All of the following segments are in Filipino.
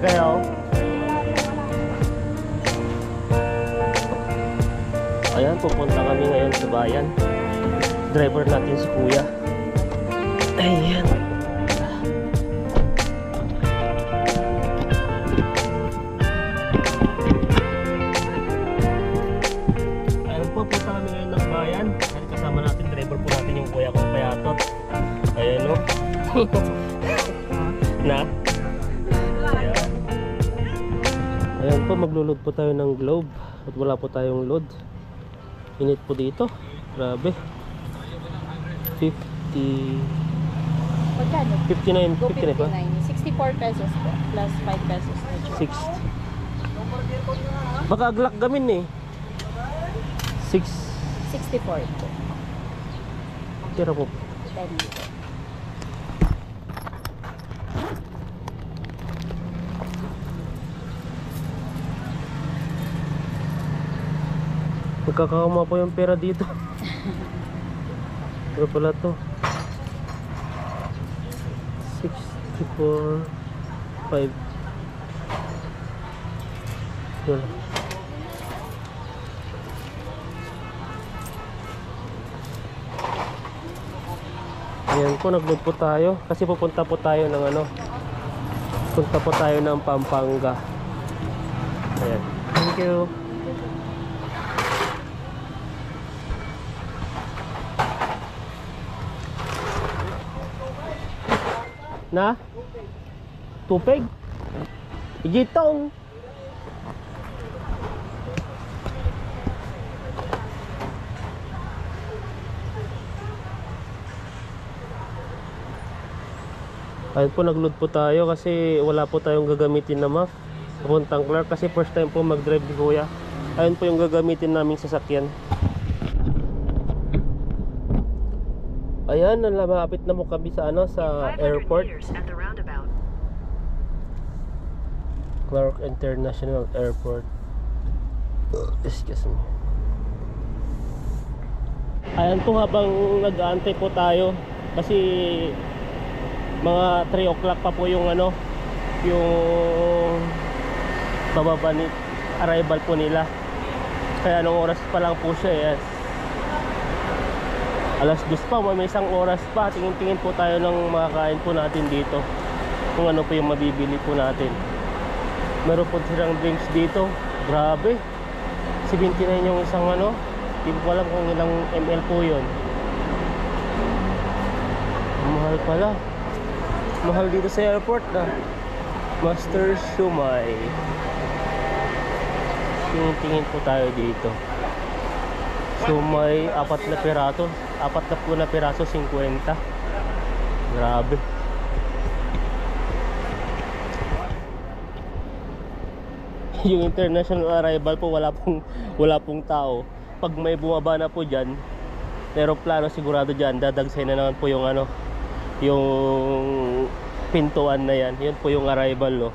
kayo. Ayan, pupunta kami ngayon sa bayan. Driver natin si Kuya. Ayan. Ayan po, punta kami ngayon ng bayan. Ayan, kasama natin, driver po natin yung Kuya kong Payatot. Ayan o. Na? Ayan. Ayan po, maglulod po tayo ng globe. At wala po tayong load. Init po dito. Grabe. 50. Magkano? 59. Go 59 pa? 64 pesos po. Plus 5 pesos na 6. Baka aglak gamin eh. 6. 64 po. Tira po. 10 po. Magkakama po yung pera dito. Pero pala to 64 5. Wala. Ayan po, nag-load po tayo kasi pupunta po tayo ng ano, punta po tayo ng Pampanga. Ayan, thank you. Na? Tupig? Igitong. Ayun po, nag-load po tayo kasi wala po tayong gagamitin na map papuntang Clark kasi first time po mag-drive ni Kuya. Ayun po yung gagamitin naming sasakyan. Ayan, malapit na mo kami sa ano, sa airport. Clark International Airport. Excuse me. Ayan po, habang nag-aantay po tayo kasi mga 3 o'clock pa po yung ano, yung bababa ni arrival po nila. Kaya anong oras pa lang po siya, yes. Alas 2 pa, may isang oras pa. Tingin-tingin po tayo ng makakain po natin dito, kung ano po yung mabibili po natin. Meron po silang drinks dito. Grabe, 79 yung isang ano. Hindi ko alam kung ilang ml po yun. Mahal pala. Mahal dito sa airport na Master Shumai. Tingin-tingin po tayo dito. Shumai, 4 na piraso. 4 na po na piraso, 50. Grabe. Yung international arrival po, wala pong tao. Pag may bumaba na po dyan, aeroplano, sigurado dyan dadagsay na naman po yung ano, yung pintuan na yan. Yun po yung arrival, no.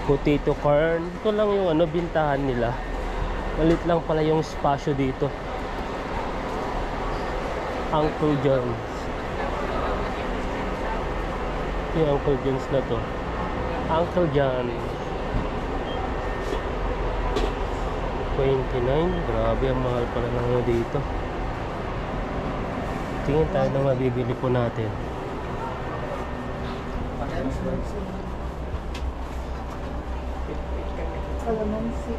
Potato corn. Ito lang yung ano, bintahan nila. Malit lang pala yung spasyo dito. Uncle John's. Yung Uncle John's na to. Uncle John. 29. Grabe, ang mahal pala ng ano dito. Tingin tayo na mabibili po natin. Calamansi.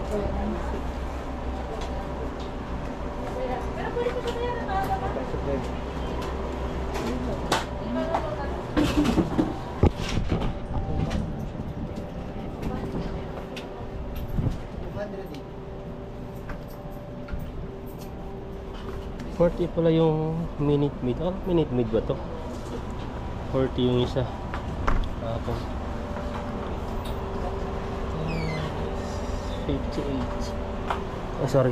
$40 pala yung Minute Maid. Oh, Minute Maid ba to? 40 yung isa. Ako. 58. Oh, sorry.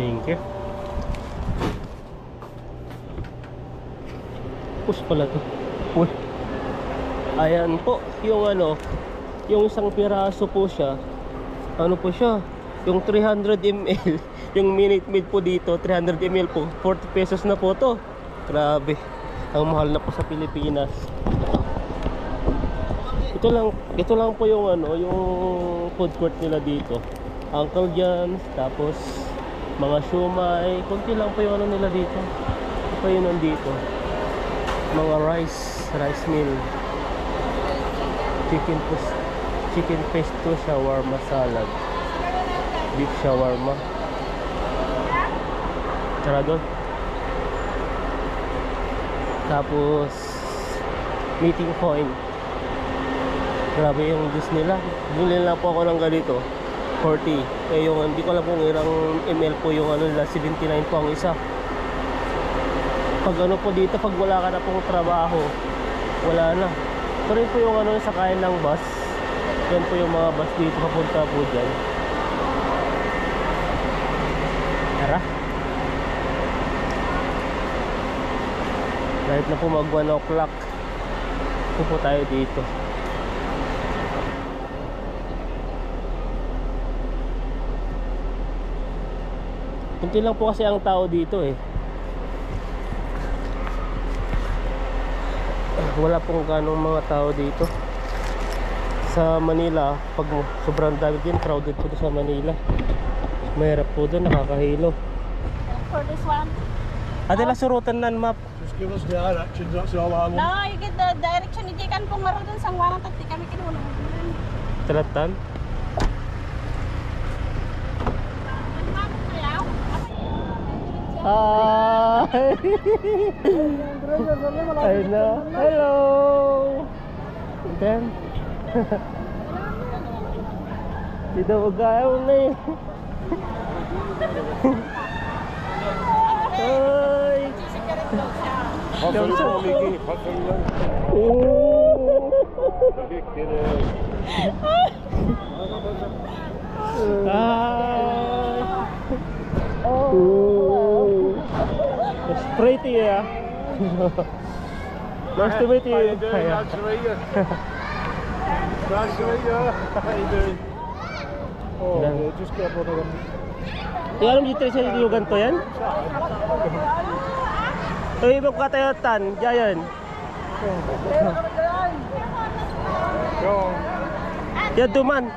Thank you. Push pala to. Uy. Ayan po, yung ano, yung isang piraso po siya. Ano po siya? Yung 300 ml. Yung Minute Maid po dito, 300 ml po. 40 pesos na po to. Grabe. Ang mahal na po sa Pilipinas. Ito lang po yung ano, yung food court nila dito. Uncle John's, tapos mga siumay. Kunti lang po yung ano nila dito. Ito pa yun nandito. Mga rice meal. Chicken pesto, shawarma salad. Beef shawarma. Tara doon. Tapos meeting point. Grabe yung juice nila. Bili lang po ako ng ganito 40. Eh yung hindi ko alam kung ilang ml po yung ano nila, 79 po ang isa. Pag ano po dito, pag wala ka na pong trabaho, wala na. Ito rin po yung ano, sakayan ng bus. Yan po yung mga bus dito, papunta po dyan. Tara. Kahit na po mag 1 o'clock, po tayo dito. Kunti lang po kasi ang tao dito eh. Wala pong ganong mga tao dito. Sa Manila, pag sobrang dami din, crowded po sa Manila. Mahirap po doon, nakakahilo. For this one? Adela surutan nan map. Just give us the directions, that's all I want. No, you get the direction. Hindi kan pong maro dun sa warang tati kami kinuha. Telatan. Hi! Ayun na. Hello! Then, hindi daw magayaw na eh. Hi! It's pretty, yeah. Nice to meet you. How you doing? Nice to meet you. Nice to meet you. How you doing? Oh, yeah, just grab one of them. Yung alam dito sa lugan to yan? Ito yung ibang katayotan, Jayan. Go on. Yan duman.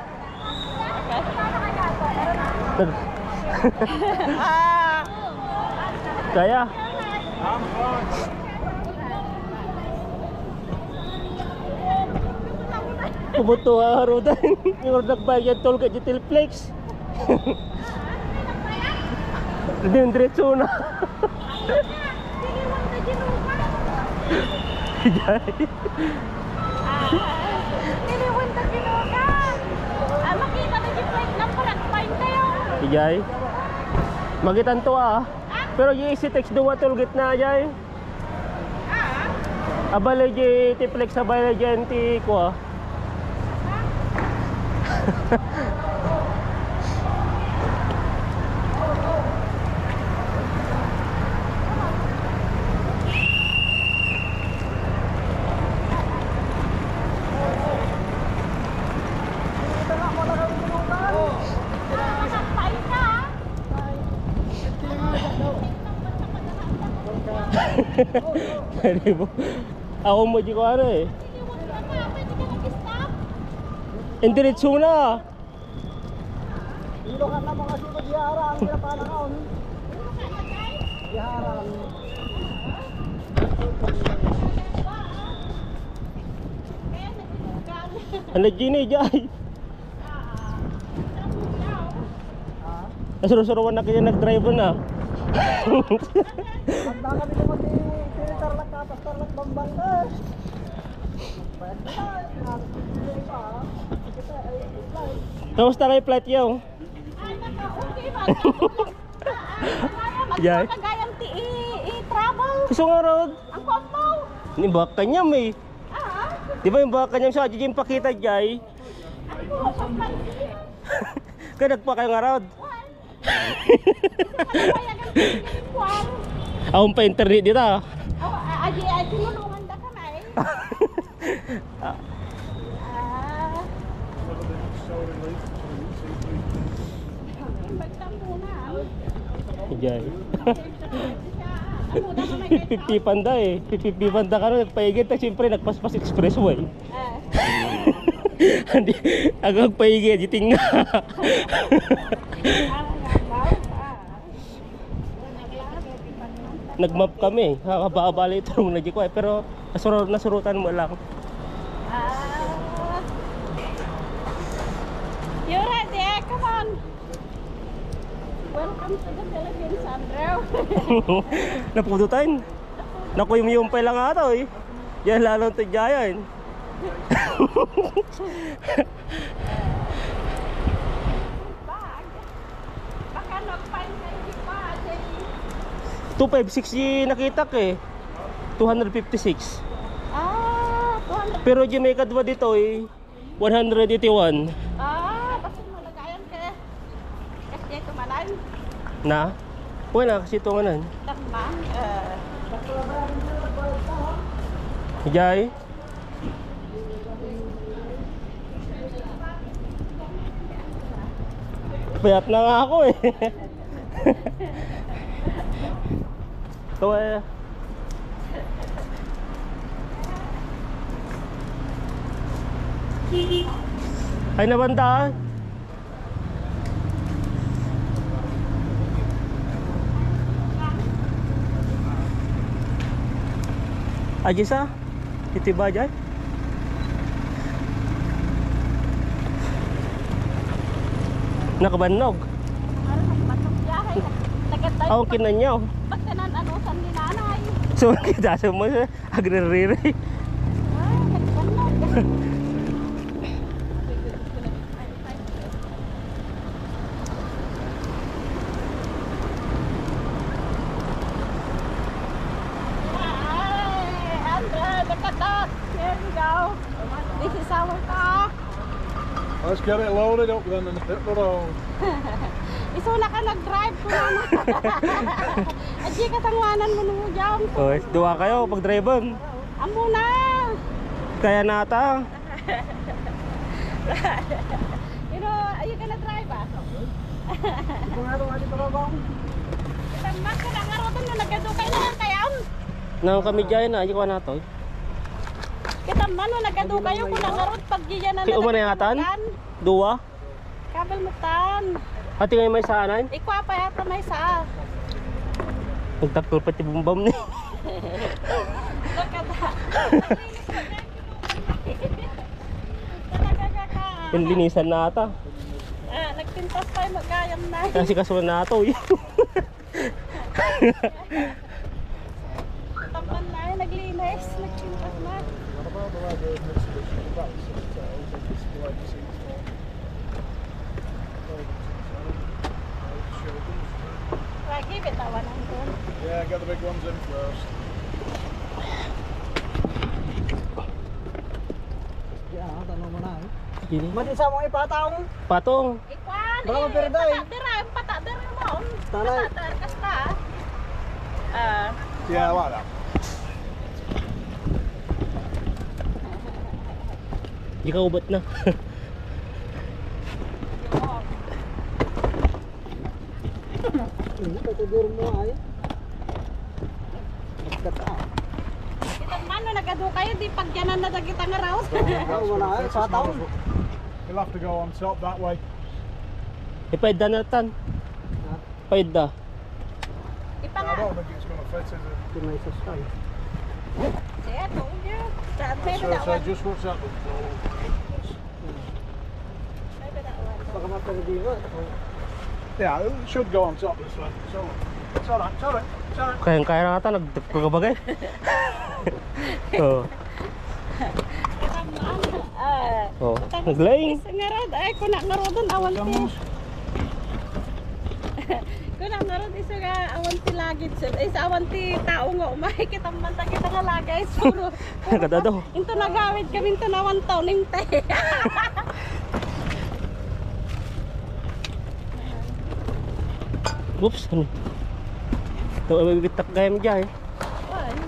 Kaya? Pumuto ang harudan. Yung nagbayad tol ka Jitilplex. Diretso na. Makita na yung plate ng palag-pain kayo. Ijay. Magitan to ah. Pero yung easy text duwa tol gitna jay. Abale jay tiplex abale jay anti ko ah. Pwede mo. Ako mo di ko ano eh. Indiretso na. Dito ka na mga sito diharang, pinapanakaon. Diharang. Ano gini jay? Nasuro-suruan na kaya nag-driver na. Handa kami naman tinitarlak tapos tarlak bambang na. Kamusta kayo flight yaw? Jay. Kagayang i-travel. Gusto nga road. Ang combo. Ni baka niya may. Di ba yung baka niya sa yung pakita jay? Kaya nagpa kayo nga road. Ako pa internet dito. Aji nulungan da ka na eh. Diyan. Pipipanda eh. Pipipanda ka na, nagpaigit. Siyempre, nagpaspas expressway. Hindi, agad paigit, jiting nga. Nagmap kami, hababali ito nung nagiko eh. Pero nasurutan mo lang. You're ready, eh? Come on. Welcome to the Philippines, Andrew. Napudutan. Naku, yung pa lang ata eh. Yan lalong tadyayan. Bag. Baka nag-find ka yung bag. 256 yung nakita ko eh. 256. 200. Pero Jamaica dua dito eh. 181. Basta mo lagayan ka. Kasi ito manan. Na? Wala kasi ito nga nan. Takman. Hijay. Payat na nga ako eh. Ito eh. Ay nabanda. Aja sa? Iti ba dyan? Nakabanog. Ako kinanyaw. Ba't ka nan anusan ni nanay? So kita mo sa agririri. Nagbanog. Here you go. This is our car. Let's get it loaded up then and hit the road. Isuna ka nag-drive ko naman. Aji katangwanan mo nung dyan. Oh, dua kayo pag drive-on. Amo na. Kaya nata. You know, are you gonna drive ah? Tama ka na ngarotan na nagkadukay naman kayo. Nang kami dyan na, ko na to. Kita man no nagkadukay ko na ngarot pag giyan na. Kaya umanayatan? Dua. Kabel mo tan. Ati ngayon may saanan? Ikwa pa yata may saa. Nagtakol pati bumbam ni. Yung linisan na ata. Nagpintas tayo magkayam na. Kasi kasunod na ito. Tapan na yun, naglinis. Nagpintas na. Give it that one, Uncle. Yeah, get the big ones in first. Madisa mo ipatong. Patong. Ikwan, Baka maperda eh. Pata dira mo. Talay. Pata kasta. Yeah, I like that. Di ka ubot na. Ini patudur mo ay. Kata. Kita man no nagadukayo di pagyanan na dagita nga raw. Wala ay patong. You'll have to go on top that way. Ipaida na tan. Paida. I Ipanga. don't think it's going to fit, is it? Tunay sa style. Yeah, told you. That So, maybe that so one. just watch that. Maybe that one. Baka maperdi mo. Yeah, it should go on top this way. So, it's alright, it's alright, it's alright. Kaya na ata nagkagabagay. Oh. Kita man. Oh, naglaing. Ngarod ay ko na ngarodon awan ti. Ko na ngarod isa nga awan ti lagit sud. Ay sa awan ti tao nga umay kita man ta kita nga lagay suro. Kadado. Into nagawid kami into nawan taw nimte. Oops, ano? Ito ay bitak gayam dyan eh.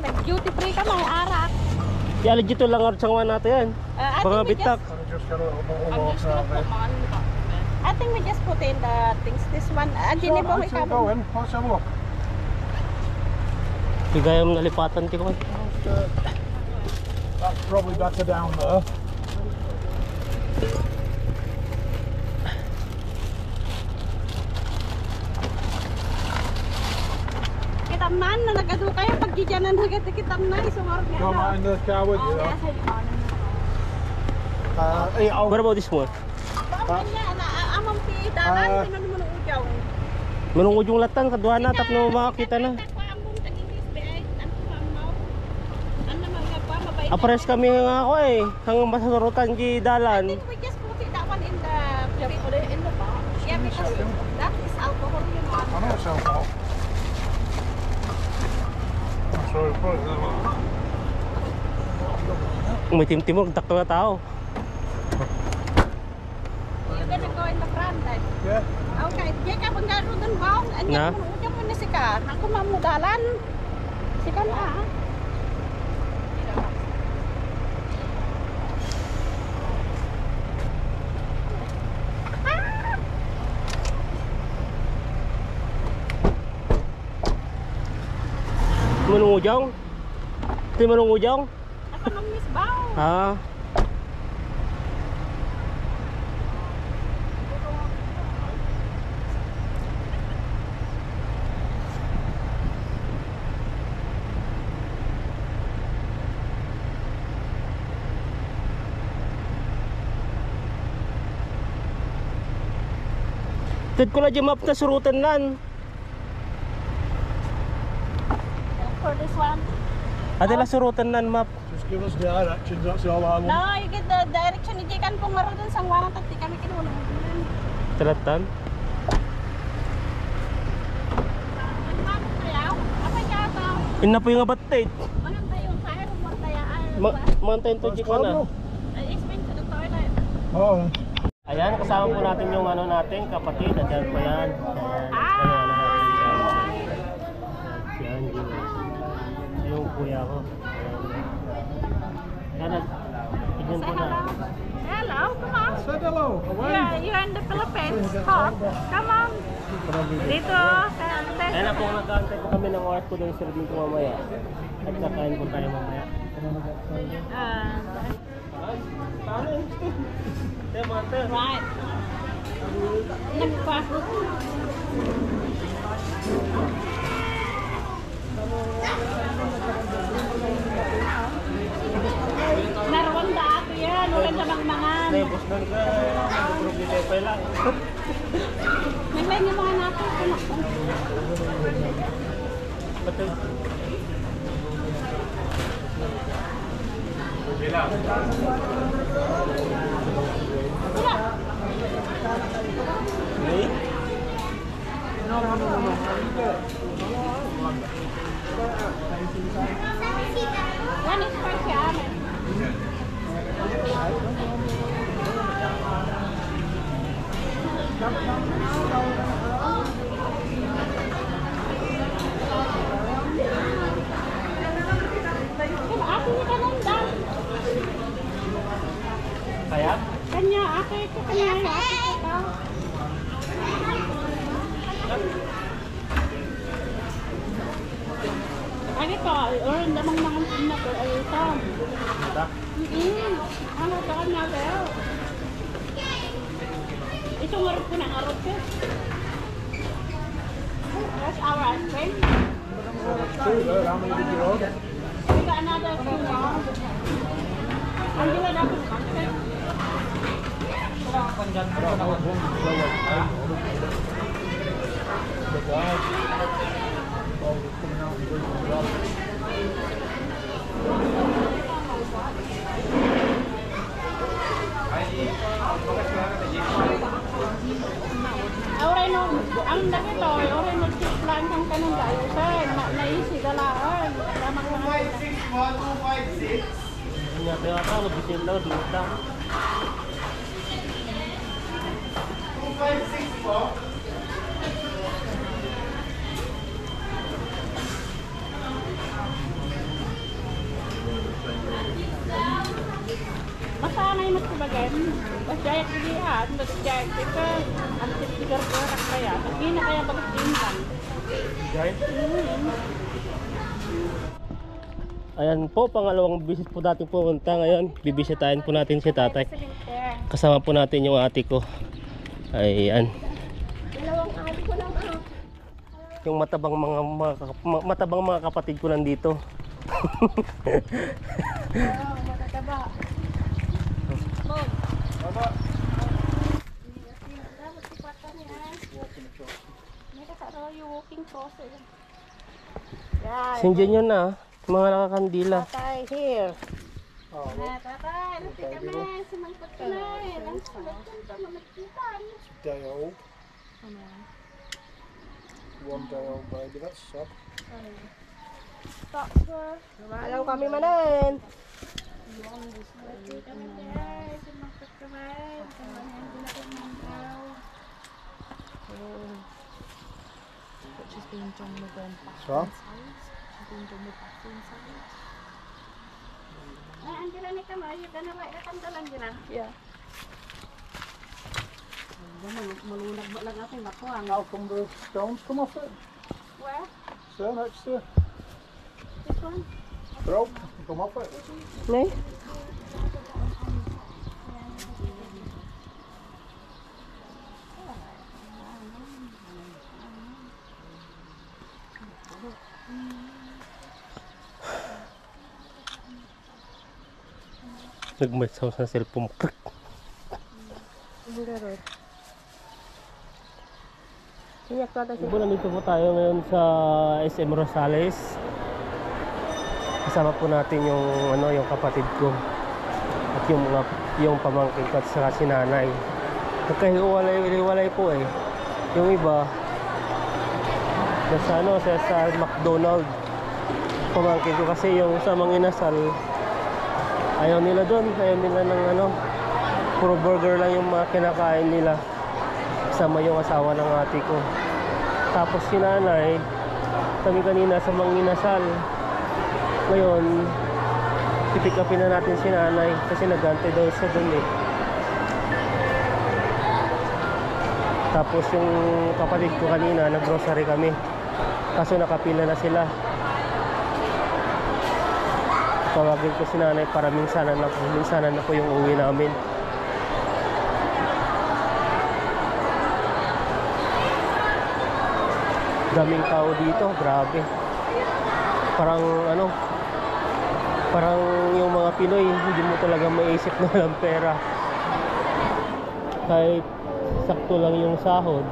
Nag-duty free ka mga arak. Di alam dito lang artsangwan natin yan. Mga bitak. I just got a little more walk out there. I think we just put in the things. This one, Sure, Jenny po I'll ikaw. go in. Let's have a look. Di gayam nalipatan ko. That's probably better down there. Kitam man na nagado kayo pag gidyanan agad kitam na isumor Do you want that in the car with you? though? What about this one? Amang pi dalan ano mo nung ujaw. Manungod yung latan, kaduha na, tapno makakita na. Apares kami nga ako eh, hanggang masasarutan di dalan. I think we just put it that one in the box. Yeah, because that is alcohol, you know. I know it's alcohol. So we put it in there. May timtimog, takto na tao. You're gonna go in the front then. Yeah. Okay, dia ka panggaru dan bawang, anya Na? mo ujaw mo ni sika. Aku mau dalan. Sika na. Manungujong? Ito yung manungujong? Ako nang miss bawang. Ah. Tad ko lang dyan map na surutan nan. For this one. Adela surutan nan map. Just give us directions, that's all I want. No, you get the direction ni Jikan kung ngaro dun sa warang tati kami kinulong. Talatan. Ano ba mo tayaw? Apa ka to? Ina po yung abatate. Manang tayo fire mo tayaan. Mantayin to di ka na. It's been to the toilet. Oh. Ayan, kasama po natin yung ano natin, kapatid. Ayan pa yan. Ayan, yun. Yung kuya ko. Ayan, tignan po na. Hello, come on. Said hello. Away. You're in the Philippines. Hot. Come on. Dito. Ayan na po, nag-aantay po kami ng oras po doon sa dito mamaya. At kakain po tayo mamaya. Paano yun? Right. Nagpa. Naroon da ato yan. Ulan sa mangmangan. Nebos lang ka. Problema pa lang. Naglain yung mga nato. Patay. Wala. Wait. One is for Siamen. Kung ako ni kanundan. Kaya? Kanya, ako ito kanya. Ako ito. Ano ito? Oran damang mga sinak. Ay ito. Ito? Ano ito kanya kayo? Ito ngarap ko na ngarap ko. That's our ice cream. Two there, how many did you order? We got another two more. Ang gila na ako. Oray no, ang dami to, oray no plan kang kanang tayo sa naisi dalaan. Lamang mga 256. Kanya tayo ata, mabisil lang, dito lang. 256 po. ngay magsibagan. Bas jayat dilihat, jayat ka. Ang tigar ko rak kaya. Hindi na kaya bagas dinsan. Giant? Ayan po, pangalawang visit po natin pumunta ngayon. Bibisitahin po natin si tatay. Kasama po natin yung ate ko. Ayan. Dalawang ate ko lang ako. Yung matabang mga kapatid ko nandito. Matataba. Mom. Dapat sipatan yan. May kasaro yung walking process. Yan. Sindihan yun na, mga nakakandila. Tatay, here. Tatay, nasi kami. Sumangkot ka na eh. Ang sulat ka mamagkitan. Day old. 1 day old baby, that's sad. Stop her. Malaw kami manan. Nasi kami guys. Sumangkot kami. Sumangkot din ako ng tao. She's being done with So? She's being done with bathroom size. Ay, andyan na ni Kamay. Yung ganawa, ikandalan din na. Yeah. Malunag ba lang ating nakuha. How come the stones come off it? Where? So next to This one? broke, come off it. Nay? Nag-mic sound sa cellphone. Nandito po tayo ngayon sa SM Rosales. Kasama po natin yung yung kapatid ko at yung pamangkin ko at saka si nanay. Nagkahiwalay po eh. Yung iba nasa sa McDonald. Pamangkin ko kasi yung sa Manginasal ayaw nila doon, ayaw nila ng puro burger lang yung mga kinakain nila. Kasama yung asawa ng ate ko. Tapos si nanay, kami kanina sa Manginasal. Ngayon, pipick upin na natin si nanay kasi nagantay daw siya doon eh. Tapos yung kapatid ko kanina, nag-grocery kami. Kaso nakapila na sila. Tawagin ko si nanay para minsanan na po yung uwi namin. Daming tao dito, grabe. Parang parang yung mga Pinoy, hindi mo talaga maisip na walang pera. Kahit sakto lang yung sahod,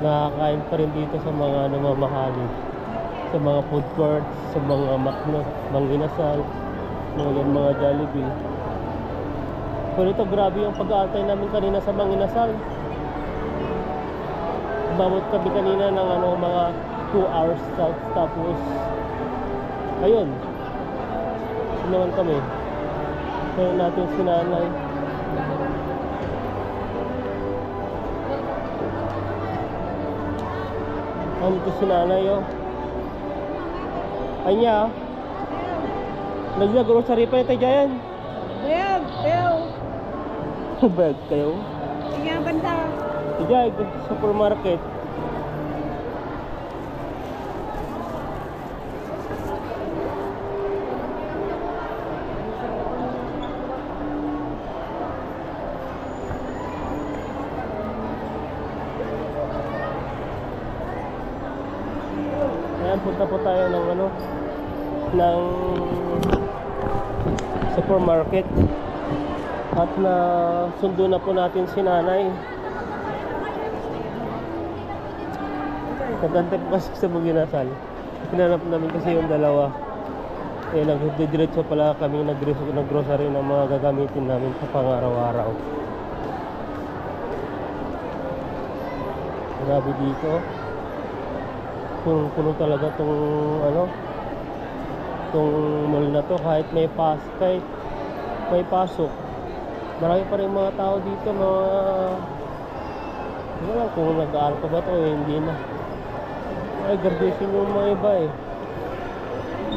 nakakain pa rin dito sa mga namamahali. Sa mga food court, sa mga Manginasal, mga Jollibee. Pero ito grabe yung pag-aantay namin kanina sa Manginasal. Bawat kami kanina ng mga 2 hours tapos ayun, naman kami. Kaya natin si nanay. Ano ito si nanay oh? Ay niya nag-grocery pa ito dyan. Bill. Bag kayo. Tingnan banda. Dyan, supermarket. Ayan, punta po tayo ng supermarket at na sundo na po natin si nanay. Nagantay po kasi sa Manginasal. Hinanap namin kasi yung dalawa. Eh, nagdidiretso pala kami nag-grocery ng mga gagamitin namin sa pang-araw-araw. Grabe dito. Puno talaga tong mall na to. Kahit may pasok, marami pa rin mga tao dito. Hindi lang kung nag-aaral pa ba to eh, hindi na. Ay, graduation yung mga iba eh.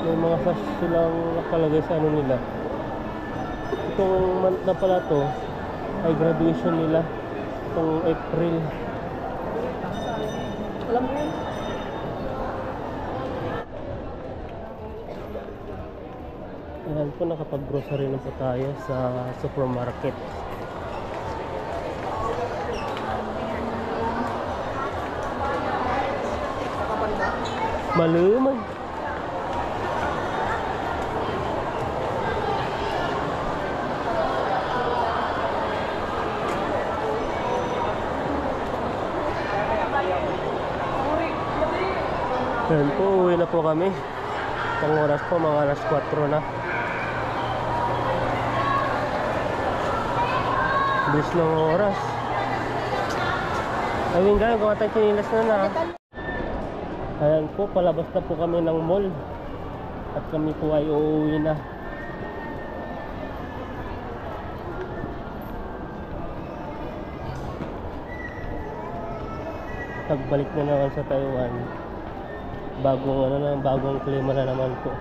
May mga sash silang nakalagay sa nila. itong month na pala to ay graduation nila itong April. Alam mo yun? Ayan po, nakapag-grocery na po tayo sa supermarket. Maluman. Ayan po, uwi na po kami. Ang oras po, mga alas 4 na. Bilis ng oras. Ayun nga, gawa tayong chinilas na. Ayan po, palabas na po kami ng mall. At kami po ay uuwi na. Pagbalik na naman sa Taiwan. Bagong klima na naman po.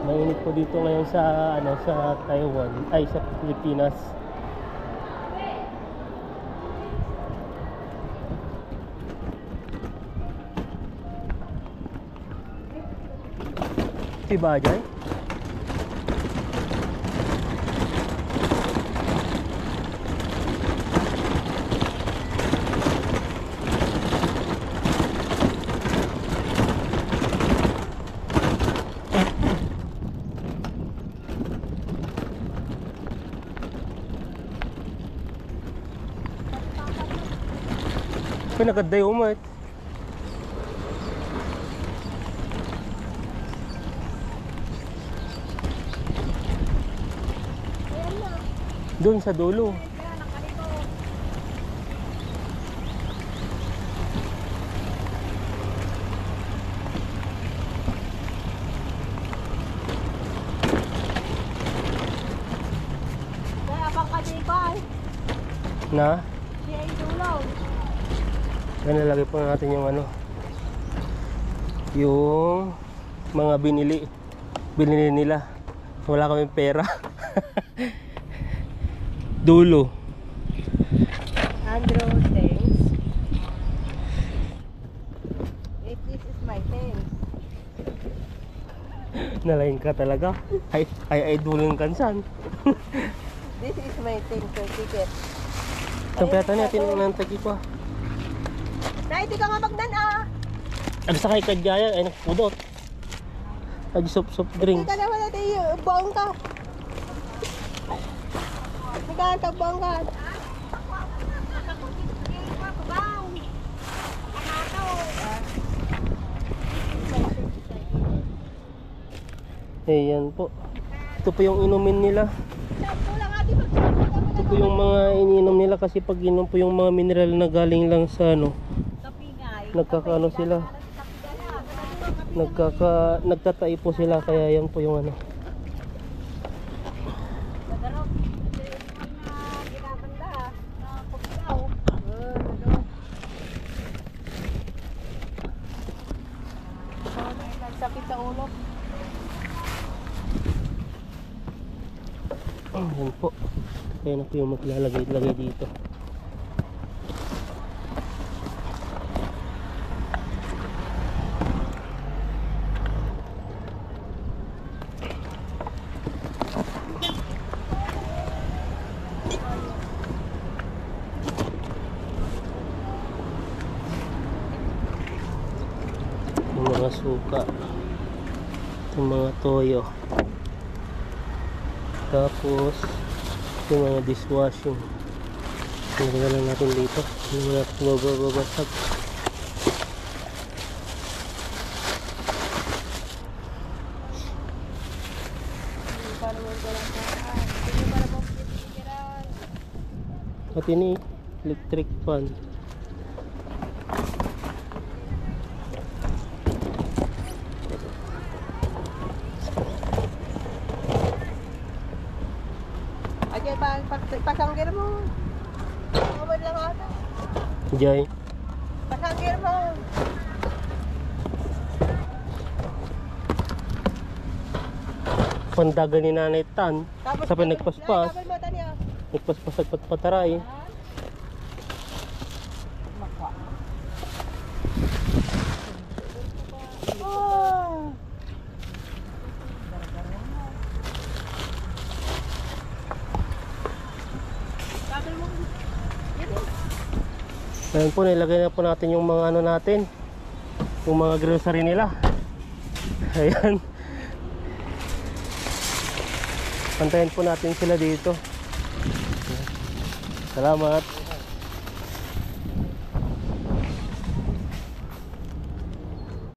Mainit po dito ngayon sa sa Taiwan, ay sa Pilipinas. Si Bajay? Pinaganda yung umat. Doon sa dulo. Kaya abang ka di ba? Na? Di ay dulaw. Kaya nalagay po natin yung yung mga binili nila. Wala kaming pera. Dulo. Andrew, thanks. This is my thanks. Nalain ka talaga. Ay dulong kansan. This is my thanks for ticket. Tampiyatan natin ng tagi pa. Na, hindi ka nga magnan ah. Ang sakay ka dyan ay nakpudot. Soft Hindi drink. ka naman natin yung buong ka. Hindi ka nagbuong ka. Ayan po. Ito po yung inumin nila. Ito po yung mga iniinom nila kasi pag inom po yung mga mineral na galing lang sa nagkakaano sila. Nagtatai po sila kaya yan po yung Sakit sa ulo. Ayan po. Kaya na po yung maglalagay dito. Yung mga suka, yung mga toyo, tapos yung mga dishwashing nilagay lang natin dito, yung mga babasag. At ini electric fan. Pasanggir mo. Umad lang ata. Jay. Pasanggir mo. pandagan ni Nanay Tan. Sabi nagpaspas. Kabel mo, Tanya. Nagpaspas at patpataray. Oh. Ngayon po, nilagay na po natin yung mga ano natin, yung mga grocery nila. Ayan. Pantayin po natin sila dito. Salamat.